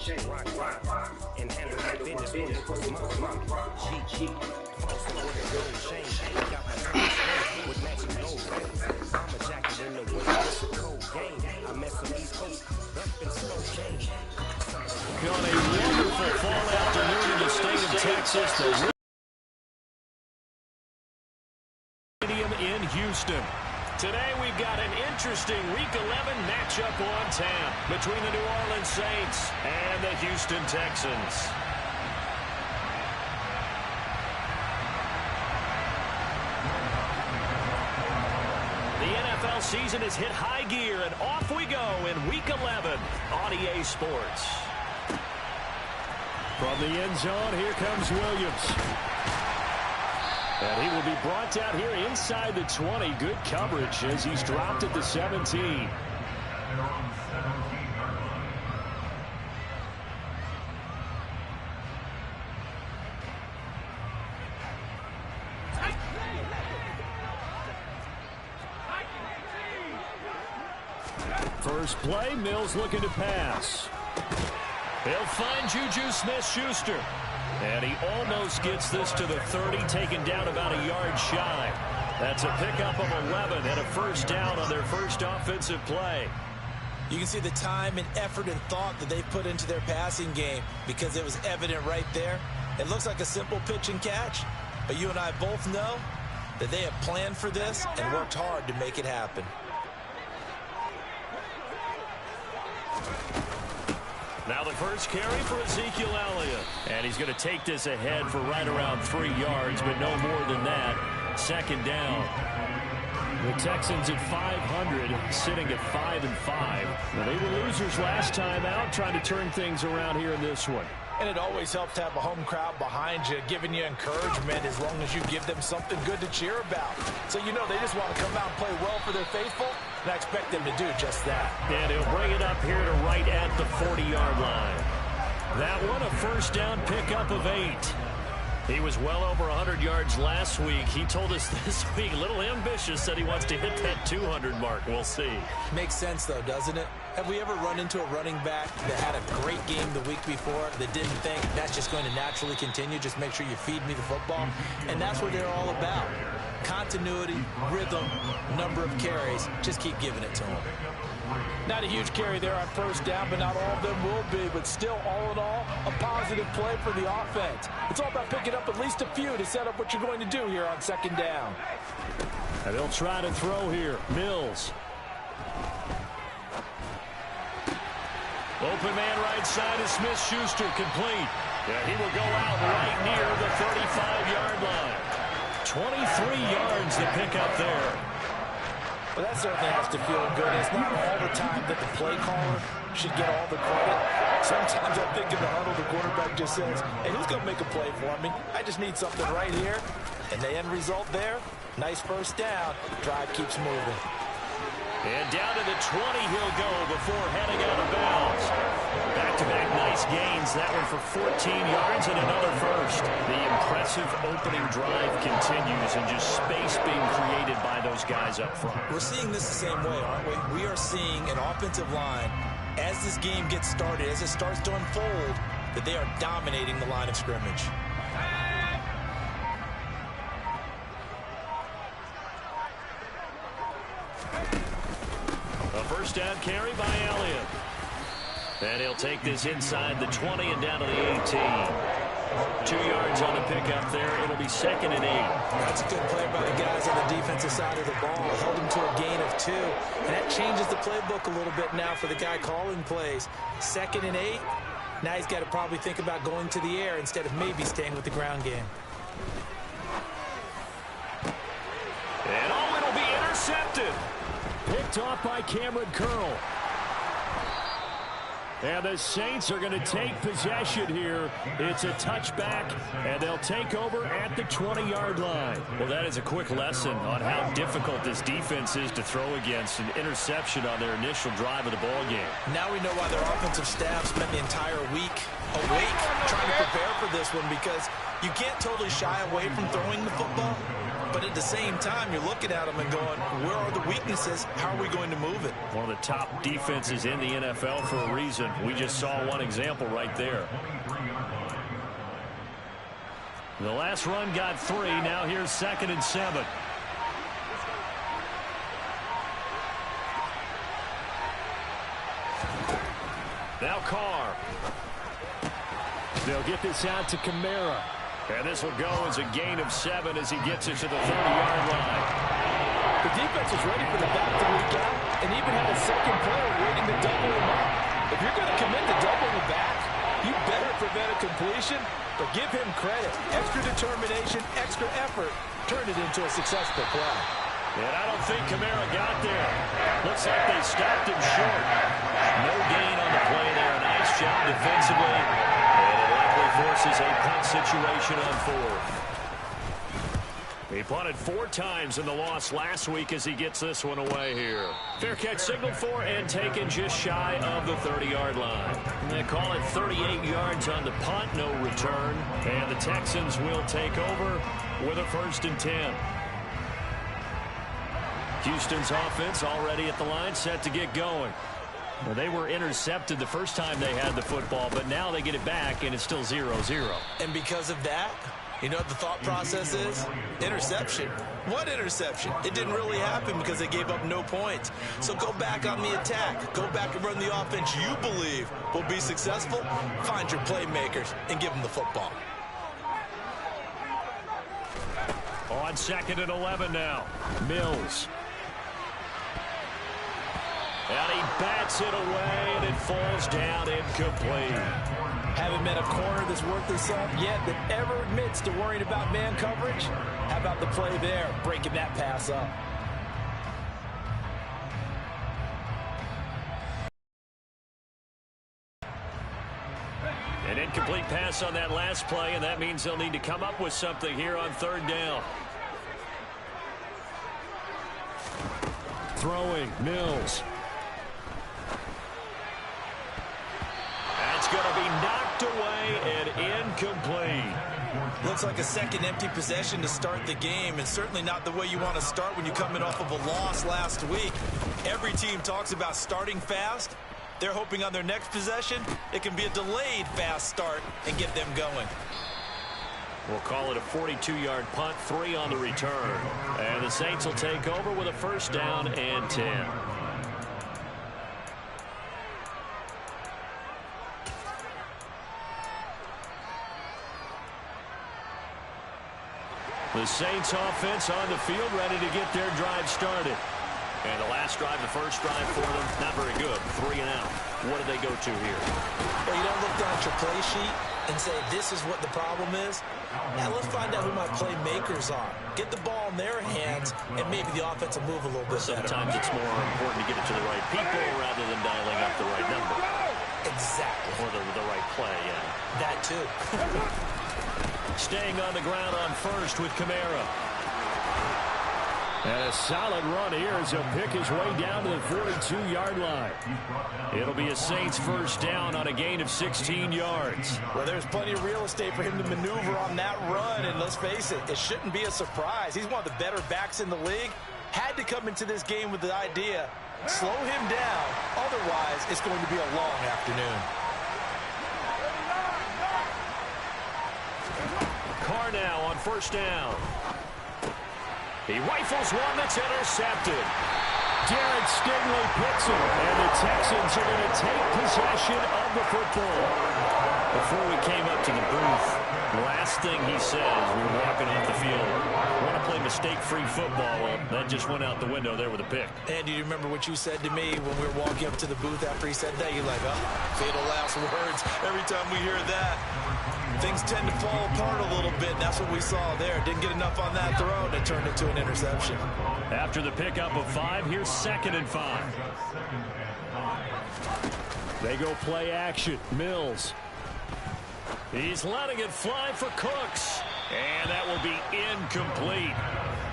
And handle my business when it was my cheek. Flossing with a gold chain. Got my turn with matching gold rings. I'm a jacket in the winter. It's a cold game. I met some East Coast up in slow change. On a wonderful fall afternoon in the state of Texas, the stadium in Houston. Today we've got an interesting Week 11 matchup on tap between the New Orleans Saints and the Houston Texans. The NFL season has hit high gear, and off we go in Week 11 on EA Sports. From the end zone, here comes Williams. And he will be brought down here inside the 20. Good coverage as he's dropped at the 17. First play, Mills looking to pass. He'll find Juju Smith-Schuster. And he almost gets this to the 30, taken down about a yard shy. That's a pickup of 11 and a first down on their first offensive play. You can see the time and effort and thought that they put into their passing game because it was evident right there. It looks like a simple pitch and catch, but you and I both know that they have planned for this and worked hard to make it happen. Now the first carry for Ezekiel Elliott. And he's going to take this ahead for right around 3 yards, but no more than that. Second down. The Texans at 500, sitting at 5-5. Now, they were losers last time out, trying to turn things around here in this one. And it always helps to have a home crowd behind you, giving you encouragement as long as you give them something good to cheer about. So you know they just want to come out and play well for their faithful, and I expect them to do just that. And he'll bring it up here to right at the 40-yard line. That one, a first down pickup of 8. He was well over 100 yards last week. He told us this week, a little ambitious, said he wants to hit that 200 mark. We'll see. Makes sense, though, doesn't it? Have we ever run into a running back that had a great game the week before that didn't think that's just going to naturally continue? Just make sure you feed me the football. And that's what they're all about. Continuity, rhythm, number of carries. Just keep giving it to them. Not a huge carry there on first down, but not all of them will be. But still, all in all, a positive play for the offense. It's all about picking up at least a few to set up what you're going to do here on second down. And they'll try to throw here. Mills. Open man right side is Smith-Schuster, complete. Yeah, he will go out right near the 35-yard line. 23 yards to pick up there. Well, that certainly has to feel good. It's not all the time that the play caller should get all the credit. Sometimes I think in the huddle, the quarterback just says, hey, who's going to make a play for me? I just need something right here. And the end result there, nice first down. Drive keeps moving. And down to the 20 he'll go before heading out of bounds. Back-to-back nice gains. That one for 14 yards and another first. The impressive opening drive continues and just space being created by those guys up front. We're seeing this the same way, aren't we? We are seeing an offensive line, as this game gets started, as it starts to unfold, that they are dominating the line of scrimmage. A first down carry by Elliott. And he'll take this inside the 20 and down to the 18. 2 yards on the pickup there. It'll be 2nd and 8. That's a good play by the guys on the defensive side of the ball. Held him to a gain of 2. And that changes the playbook a little bit now for the guy calling plays. 2nd and 8. Now he's got to probably think about going to the air instead of maybe staying with the ground game. And oh, it'll be intercepted. Picked off by Cameron Curl. And the Saints are going to take possession here. It's a touchback, and they'll take over at the 20-yard line. Well, that is a quick lesson on how difficult this defense is to throw against. An interception on their initial drive of the ball game. Now we know why their offensive staff spent the entire week awake trying to prepare for this one because you can't totally shy away from throwing the football. But at the same time, you're looking at them and going, where are the weaknesses? How are we going to move it? One of the top defenses in the NFL for a reason. We just saw one example right there. The last run got 3. Now here's 2nd and 7. Now Carr. They'll get this out to Kamara. And this will go as a gain of 7 as he gets it to the 30-yard line. The defense is ready for the back to leak out and even have a second player waiting to double him up. If you're going to commit to doubling the back, you better prevent a completion, but give him credit. Extra determination, extra effort, turned it into a successful play. And I don't think Kamara got there. Looks like they stopped him short. No gain on the play there. Nice job defensively. And it likely forces a punt situation on 4th. He punted 4 times in the loss last week as he gets this one away here. Fair catch signaled for and taken just shy of the 30-yard line. And they call it 38 yards on the punt, no return. And the Texans will take over with a 1st and 10. Houston's offense already at the line, set to get going. Well, they were intercepted the first time they had the football, but now they get it back, and it's still 0-0. And because of that, you know what the thought process is? Interception. What interception? It didn't really happen because they gave up no points. So go back on the attack. Go back and run the offense you believe will be successful. Find your playmakers and give them the football. On 2nd and 11 now. Mills. And he bats it away, and it falls down incomplete. Haven't met a corner that's worth his salt yet that ever admits to worrying about man coverage. How about the play there, breaking that pass up? An incomplete pass on that last play, and that means they'll need to come up with something here on 3rd down. Throwing, Mills. That's going to be knocked away and incomplete. Looks like a second empty possession to start the game, and certainly not the way you want to start when you're coming off of a loss last week. Every team talks about starting fast. They're hoping on their next possession, it can be a delayed fast start and get them going. We'll call it a 42-yard punt, 3 on the return. And the Saints will take over with a 1st down and 10. The Saints offense on the field, ready to get their drive started. And the last drive, the first drive for them, not very good. 3 and out. What do they go to here? Well, you don't look down at your play sheet and say, this is what the problem is. Now let's find out who my playmakers are. Get the ball in their hands, and maybe the offense will move a little bit better. Sometimes it's more important to get it to the right people rather than dialing up the right number. Exactly. Or the right play, yeah. That too. Staying on the ground on 1st with Kamara. And a solid run here as he'll pick his way down to the 42-yard line. It'll be a Saints 1st down on a gain of 16 yards. Well, there's plenty of real estate for him to maneuver on that run, and let's face it, it shouldn't be a surprise. He's one of the better backs in the league. Had to come into this game with the idea, slow him down, otherwise it's going to be a long afternoon. Carr now on 1st down. He rifles one that's intercepted. Jared Stingley picks it, and the Texans are going to take possession of the football. Before we came up to the booth, the last thing he said as we were walking off the field, want to play mistake-free football. Well, that just went out the window there with a pick. And do you remember what you said to me when we were walking up to the booth after he said that? You're like, oh, fatal last words. Every time we hear that, things tend to fall apart a little bit, and that's what we saw there. Didn't get enough on that throw, and it turned into an interception. After the pickup of 5, here's 2nd and 5. They go play action. Mills. He's letting it fly for Cooks. And that will be incomplete.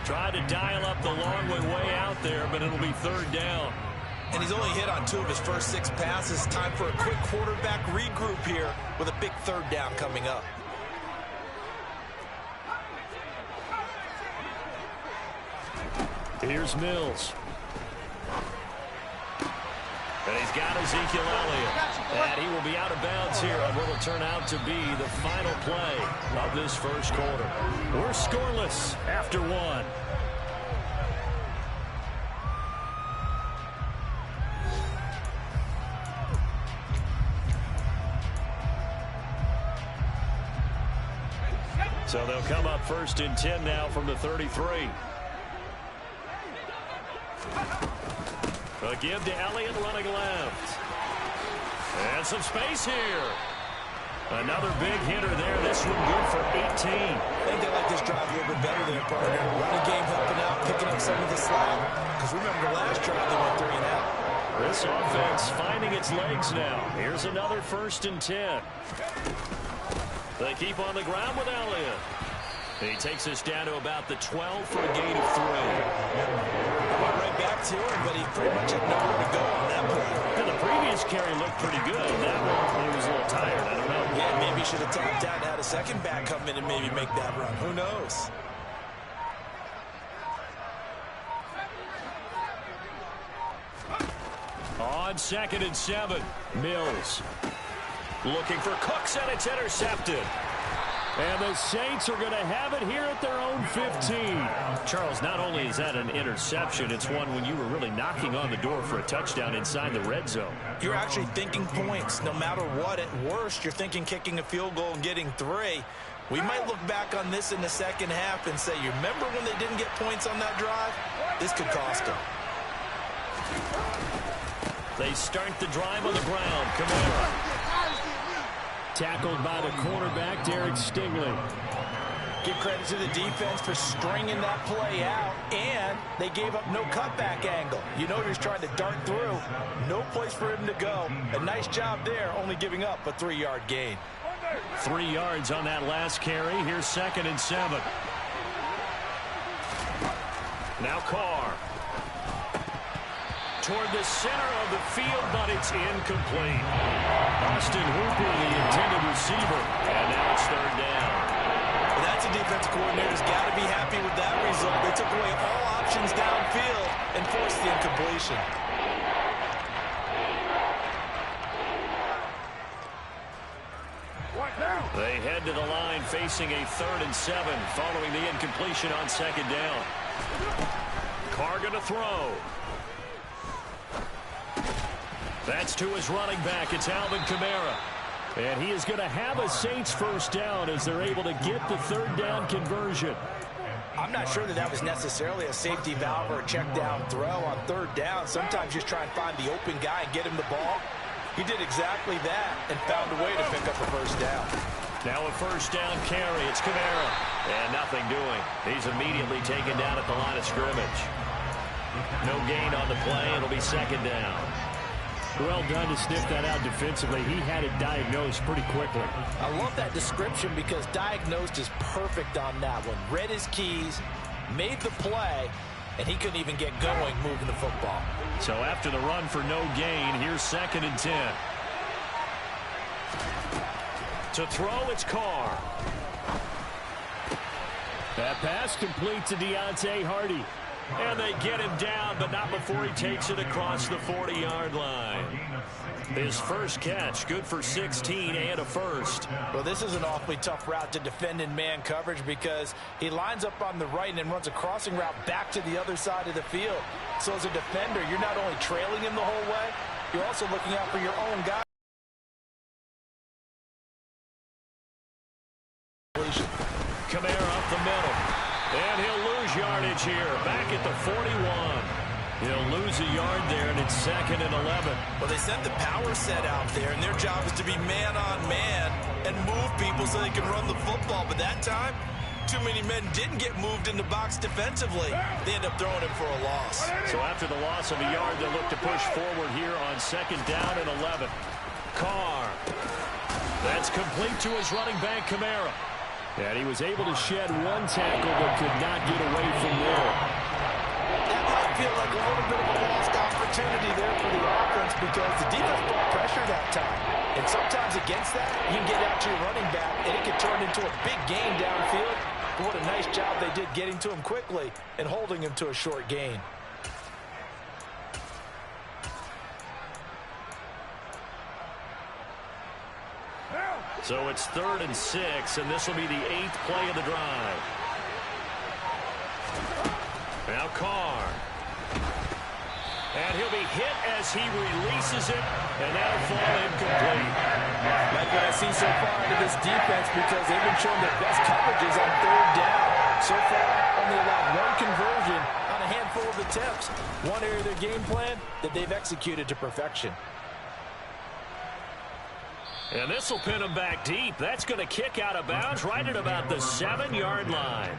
Tried to dial up the long way out there, but it'll be 3rd down. And he's only hit on 2 of his first 6 passes. Time for a quick quarterback regroup here with a big 3rd down coming up. Here's Mills. And he's got Ezekiel Elliott. And he will be out of bounds here on what will turn out to be the final play of this first quarter. We're scoreless after 1. So they'll come up 1st and 10 now from the 33. A give to Elliott running left. And some space here. Another big hitter there. This one good for 18. I think they like this drive a little bit better than their partner. Running game helping out, picking up some of the slack. Because remember the last drive they went 3 and out. This offense finding its legs now. Here's another 1st and 10. They keep on the ground with Elliott. He takes us down to about the 12 for a gain of 3. Went right back to him, but he pretty much had nowhere to go on that play. And the previous carry looked pretty good. That one, he was a little tired. I don't know. Yeah, maybe he should have tapped out and had a second back come in and maybe make that run. Who knows? On 2nd and 7, Mills looking for Cooks, and it's intercepted. And the Saints are going to have it here at their own 15. Charles, not only is that an interception, it's one when you were really knocking on the door for a touchdown inside the red zone. You're actually thinking points. No matter what, at worst, you're thinking kicking a field goal and getting 3. We might look back on this in the second half and say, you remember when they didn't get points on that drive? This could cost them. They start the drive on the ground. Kamara. Tackled by the cornerback, Derek Stingley. Give credit to the defense for stringing that play out, and they gave up no cutback angle. You know he's trying to dart through. No place for him to go. A nice job there, only giving up a 3-yard gain. 3 yards on that last carry. Here's 2nd and 7. Now Carr. Toward the center of the field, but it's incomplete. Austin Hooper, the intended receiver. And now it's 3rd down. Well, that's a defensive coordinator's got to be happy with that result. They took away all options downfield and forced the incompletion. They head to the line facing a 3rd and 7 following the incompletion on 2nd down. Carr going to throw. That's to his running back. It's Alvin Kamara. And he is going to have a Saints 1st down as they're able to get the 3rd down conversion. I'm not sure that was necessarily a safety valve or a check down throw on 3rd down. Sometimes just try and find the open guy and get him the ball. He did exactly that and found a way to pick up a 1st down. Now a 1st down carry. It's Kamara. And nothing doing. He's immediately taken down at the line of scrimmage. No gain on the play. It'll be 2nd down. Well done to sniff that out defensively. He had it diagnosed pretty quickly. I love that description because diagnosed is perfect on that one. Read his keys, made the play, and he couldn't even get going moving the football. So after the run for no gain, here's 2nd and 10. To throw, it's Carr. That pass complete to Deontay Hardy. And they get him down, but not before he takes it across the 40-yard line. His first catch, good for 16 and a 1st. Well, this is an awfully tough route to defend in man coverage because he lines up on the right and then runs a crossing route back to the other side of the field. So as a defender, you're not only trailing him the whole way, you're also looking out for your own guy. Kamara up the middle. And he'll lose yardage here. Back at the 41. He'll lose a yard there, and it's 2nd and 11. Well, they sent the power set out there, and their job is to be man-on-man and move people so they can run the football. But that time, too many men didn't get moved in the box defensively. They end up throwing him for a loss. So after the loss of a yard, they'll look to push forward here on 2nd down and 11. Carr. That's complete to his running back, Kamara. And he was able to shed one tackle but could not get away from there. That might feel like a little bit of a lost opportunity there for the offense because the defense brought pressure that time. And sometimes against that, you can get out to your running back, and it can turn into a big gain downfield. But what a nice job they did getting to him quickly and holding him to a short gain. So it's 3rd and 6, and this will be the 8th play of the drive. Now Carr. And he'll be hit as he releases it, and that'll fall incomplete. Like what I see so far out of this defense because they've been showing their best coverages on 3rd down. So far, only allowed 1 conversion on a handful of attempts. One area of their game plan that they've executed to perfection. And this will pin him back deep. That's going to kick out of bounds right at about the 7-yard line.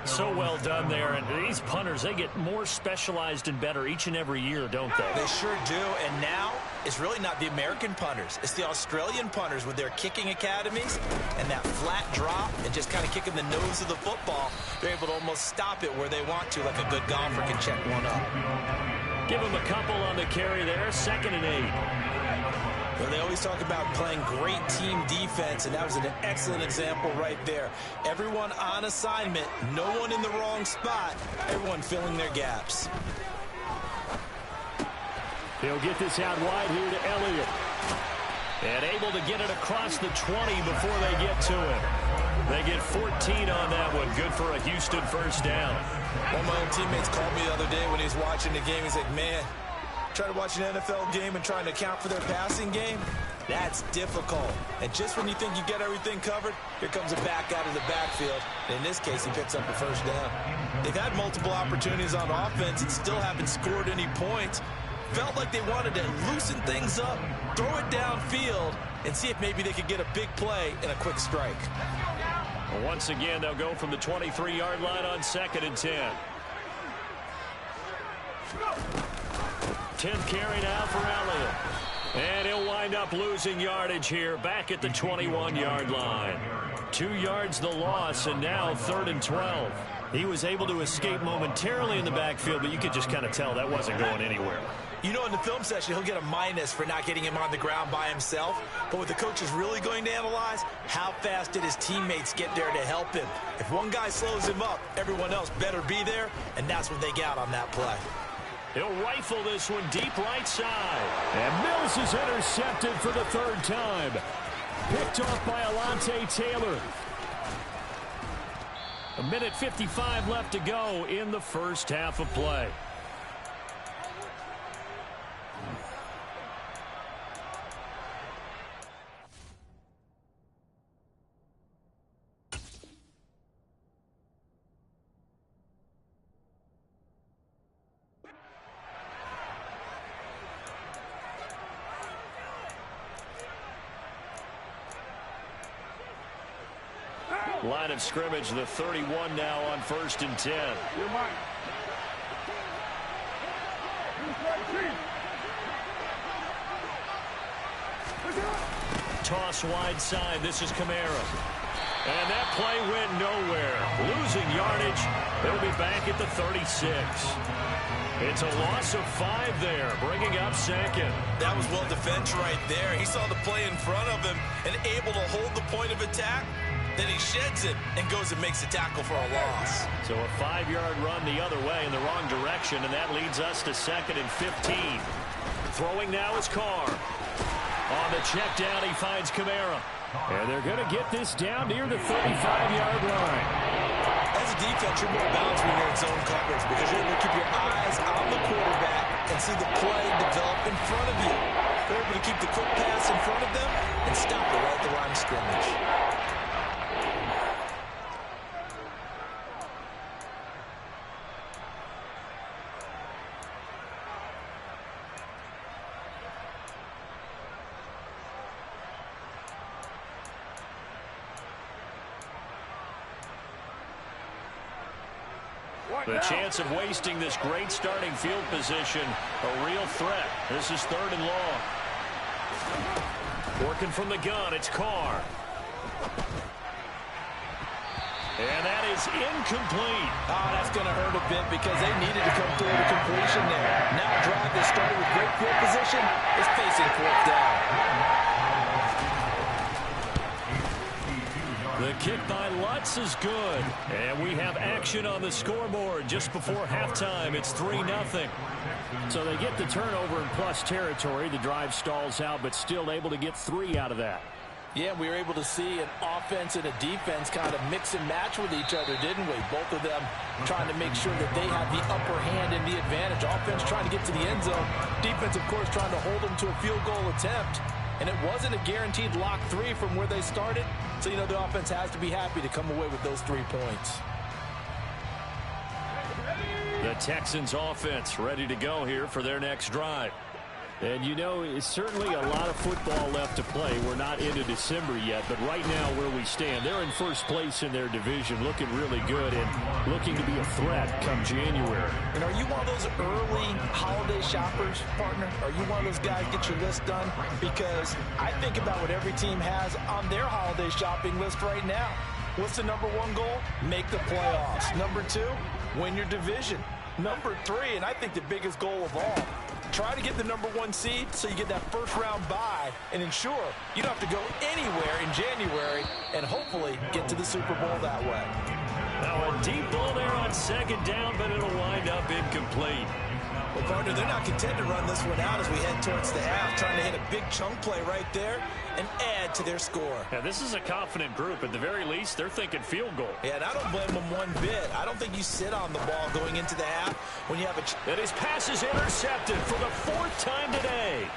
So well done there. And these punters, they get more specialized and better each and every year, don't they? They sure do. And now it's really not the American punters. It's the Australian punters with their kicking academies and that flat drop and just kind of kicking the nose of the football. They're able to almost stop it where they want to, like a good golfer can check one up. Give them a couple on the carry there. 2nd and 8. Well, they always talk about playing great team defense, and that was an excellent example right there. Everyone on assignment, no one in the wrong spot, everyone filling their gaps. He'll get this out wide here to Elliott. And able to get it across the 20 before they get to it. They get 14 on that one. Good for a Houston 1st down. One of my own teammates called me the other day when he was watching the game. He's like, man, try to watch an NFL game and trying to account for their passing game, that's difficult. And just when you think you get everything covered, here comes a back out of the backfield. And in this case, he picks up a 1st down. They've had multiple opportunities on offense and still haven't scored any points. Felt like they wanted to loosen things up, throw it downfield, and see if maybe they could get a big play and a quick strike. Well, once again, they'll go from the 23-yard line on 2nd and 10. 10th carry now for Elliott. And he'll wind up losing yardage here back at the 21-yard line. 2 yards the loss, and now 3rd and 12. He was able to escape momentarily in the backfield, but you could just kind of tell that wasn't going anywhere. You know, in the film session, he'll get a minus for not getting him on the ground by himself. But what the coach is really going to analyze, how fast did his teammates get there to help him? If one guy slows him up, everyone else better be there, and that's what they got on that play. He'll rifle this one deep right side. And Mills is intercepted for the 3rd time. Picked off by Alontae Taylor. 1:55 left to go in the 1st half of play. Line of scrimmage, the 31 now on 1st and 10. Toss wide side. This is Kamara. And that play went nowhere. Losing yardage. They'll be back at the 36. It's a loss of 5 there, bringing up 2nd. That was well defense right there. He saw the play in front of him and able to hold the point of attack. Then he sheds it and goes and makes a tackle for a loss. So a 5-yard run the other way in the wrong direction, and that leads us to 2nd and 15. Throwing now is Carr. On the check down, he finds Kamara. And they're going to get this down near the 35-yard line. As a defense, you're more balanced when you're in zone coverage because you're able to keep your eyes on the quarterback and see the play develop in front of you. They're able to keep the quick pass in front of them and stop it right at the line of scrimmage. The chance of wasting this great starting field position, a real threat. This is 3rd and long. Working from the gun, it's Carr. And that is incomplete. Oh, that's going to hurt a bit because they needed to come through the completion there. Now a drive that started with great field position is facing fourth down. The kick by Lutz is good. And we have action on the scoreboard just before halftime. It's 3-0. So they get the turnover in plus territory. The drive stalls out, but still able to get 3 out of that. Yeah, we were able to see an offense and a defense kind of mix and match with each other, didn't we? Both of them trying to make sure that they have the upper hand and the advantage. Offense trying to get to the end zone. Defense, of course, trying to hold them to a field goal attempt. And it wasn't a guaranteed lock 3 from where they started. So, you know, the offense has to be happy to come away with those 3 points. The Texans offense ready to go here for their next drive. And, you know, it's certainly a lot of football left to play. We're not into December yet, but right now where we stand, they're in first place in their division, looking really good and looking to be a threat come January. And are you one of those early holiday shoppers, partner? Are you one of those guys get your list done? Because I think about what every team has on their holiday shopping list right now. What's the number 1 goal? Make the playoffs. Number 2, win your division. Number 3, and I think the biggest goal of all, try to get the number 1 seed so you get that first round bye and ensure you don't have to go anywhere in January and hopefully get to the Super Bowl that way. Now a deep ball there on second down, but it'll wind up incomplete. Well, partner, they're not content to run this one out as we head towards the half, trying to hit a big chunk play right there and add to their score. Yeah, this is a confident group. At the very least, they're thinking field goal. Yeah, and I don't blame them one bit. I don't think you sit on the ball going into the half when you have a... And his pass is intercepted for the 4th time today.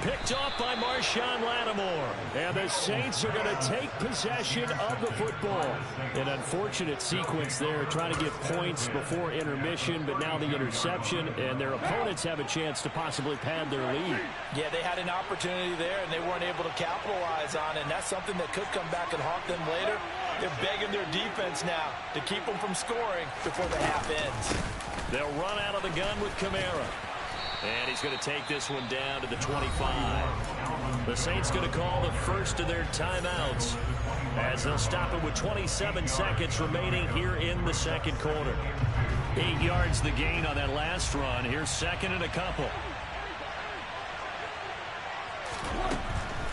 Picked off by Marshawn Lattimore. And the Saints are going to take possession of the football. An unfortunate sequence there, trying to get points before intermission, but now the interception, and their opponents have a chance to possibly pad their lead. Yeah, they had an opportunity there, and they weren't able to capitalize on it, and that's something that could come back and haunt them later. They're begging their defense now to keep them from scoring before the half ends. They'll run out of the gun with Kamara. And he's going to take this one down to the 25. The Saints going to call the first of their timeouts as they'll stop it with 27 seconds remaining here in the second quarter. 8 yards the gain on that last run. Here's second and a couple.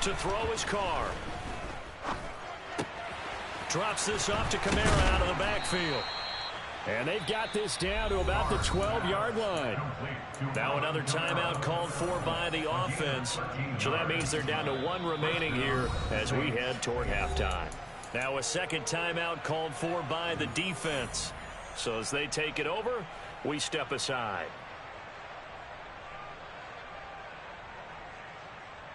To throw his car. Drops this off to Kamara out of the backfield. And they've got this down to about the 12-yard line. Now another timeout called for by the offense. So that means they're down to 1 remaining here as we head toward halftime. Now a second timeout called for by the defense. So as they take it over, we step aside.